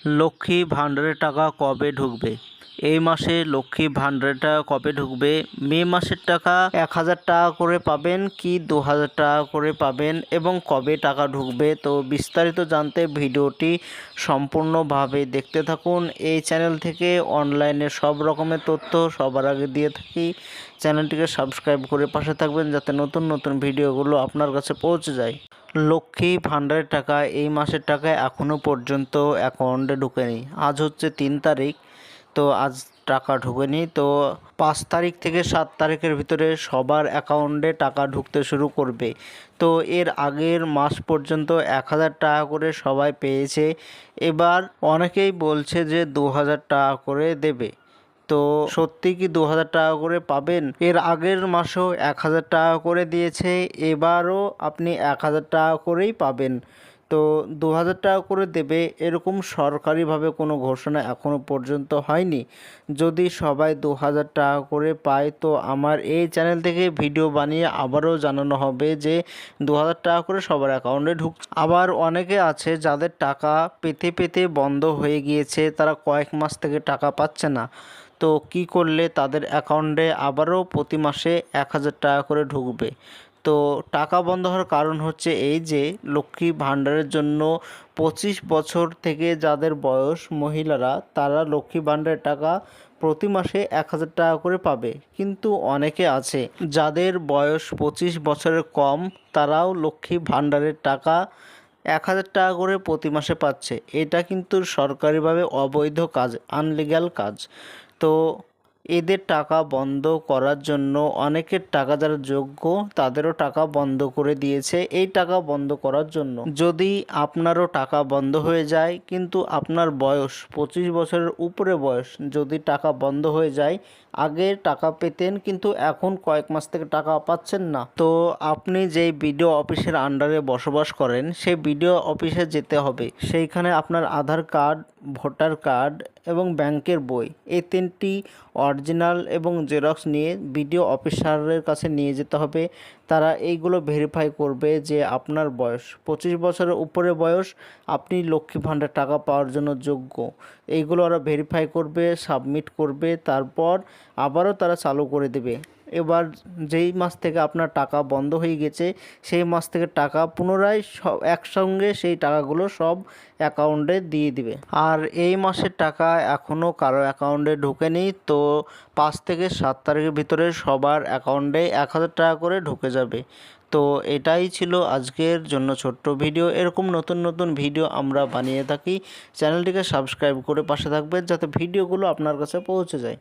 লক্ষ্মী ভাণ্ডারের টাকা কবে ঢুকবে? এই মাসে লক্ষ্মী ভাণ্ডারের টাকা কবে ঢুকবে? মে মাসের টাকা 1,000 টাকা করে পাবেন কি 2,000 টাকা করে পাবেন এবং কবে টাকা ঢুকবে? তো বিস্তারিত জানতে ভিডিওটি সম্পূর্ণভাবে দেখতে থাকুন। এই চ্যানেল থেকে অনলাইনে সব রকমের তথ্য সবার আগে দিয়ে থাকি। চ্যানেলটিকে সাবস্ক্রাইব করে পাশে থাকবেন যাতে নতুন নতুন ভিডিওগুলো আপনার কাছে পৌঁছে যায়। লক্ষ্মী ভাণ্ডারের টাকা এই মাসের টাকা এখনও পর্যন্ত অ্যাকাউন্টে ঢুকেনি। আজ হচ্ছে 3 তারিখ, তো আজ টাকা ঢুকেনি। তো 5 তারিখ থেকে 7 তারিখের ভিতরে সবার অ্যাকাউন্টে টাকা ঢুকতে শুরু করবে। তো এর আগের মাস পর্যন্ত 1,000 টাকা করে সবাই পেয়েছে। এবার অনেকেই বলছে যে 2,000 টাকা করে দেবে। তো সত্যি কি 2,000 টাকা করে পাবেন? এর আগের মাসেও 1,000 টাকা করে দিয়েছে, এবারও আপনি 1,000 টাকা করেই পাবেন। তো 2,000 টাকা করে দেবে এরকম সরকারিভাবে কোনো ঘোষণা এখনও পর্যন্ত হয়নি। যদি সবাই 2,000 টাকা করে পায় তো আমার এই চ্যানেল থেকে ভিডিও বানিয়ে আবারও জানানো হবে যে 2,000 টাকা করে সবার অ্যাকাউন্টে ঢুকছে। আবার অনেকে আছে যাদের টাকা পেতে পেতে বন্ধ হয়ে গিয়েছে, তারা কয়েক মাস থেকে টাকা পাচ্ছে না। তো কি করলে তাদের অ্যাকাউন্টে আবারও প্রতি মাসে 1,000 টাকা করে ঢুকবে? তো টাকা বন্ধ হওয়ার কারণ হচ্ছে এই যে লক্ষ্মী ভাণ্ডারের জন্য 25 বছর থেকে যাদের বয়স মহিলারা, তারা লক্ষ্মী ভাণ্ডারের টাকা প্রতি মাসে 1,000 টাকা করে পাবে। কিন্তু অনেকে আছে যাদের বয়স 25 বছরের কম, তারাও লক্ষ্মী ভাণ্ডারের টাকা 1,000 টাকা করে প্রতি মাসে পাচ্ছে। এটা কিন্তু সরকারিভাবে অবৈধ কাজ, আনলিগ্যাল কাজ। তো এদের টাকা বন্ধ করার জন্য অনেকের টাকা যারা যোগ্য তাদেরও টাকা বন্ধ করে দিয়েছে। এই টাকা বন্ধ করার জন্য যদি আপনারও টাকা বন্ধ হয়ে যায়, কিন্তু আপনার বয়স 25 বছরের উপরে বয়স, যদি টাকা বন্ধ হয়ে যায়, আগে টাকা পেতেন কিন্তু এখন কয়েক মাস থেকে টাকা পাচ্ছেন না, তো আপনি যেই বিডিও অফিসের আন্ডারে বসবাস করেন সেই বিডিও অফিসে যেতে হবে। সেইখানে আপনার আধার কার্ড, ভোটার কার্ড এবং ব্যাংকের বই, এই 3টি অরিজিনাল এবং জেরক্স নিয়ে বিডিও অফিসারের কাছে নিয়ে যেতে হবে। তারা এইগুলো ভেরিফাই করবে যে আপনার বয়স 25 বছরের উপরে বয়স, আপনি লক্ষ্মী ভাণ্ডার টাকা পাওয়ার জন্য যোগ্য। এইগুলো ওরা ভেরিফাই করবে, সাবমিট করবে, তারপর আবারও তারা চালু করে দেবে। এবার যেই মাস থেকে আপনার টাকা বন্ধ হয়ে গেছে সেই মাস থেকে টাকা পুনরায় সব একসঙ্গে সেই টাকাগুলো সব অ্যাকাউন্টে দিয়ে দিবে। আর এই মাসের টাকা এখনও কারো অ্যাকাউন্টে ঢোকেনি। তো 5 থেকে 7 তারিখের ভিতরে সবার অ্যাকাউন্টে 1,000 টাকা করে ঢুকে যাবে। তো এটাই ছিল আজকের জন্য ছোট্ট ভিডিও। এরকম নতুন নতুন ভিডিও আমরা বানিয়ে থাকি। চ্যানেলটিকে সাবস্ক্রাইব করে পাশে থাকবেন যাতে ভিডিওগুলো আপনার কাছে পৌঁছে যায়।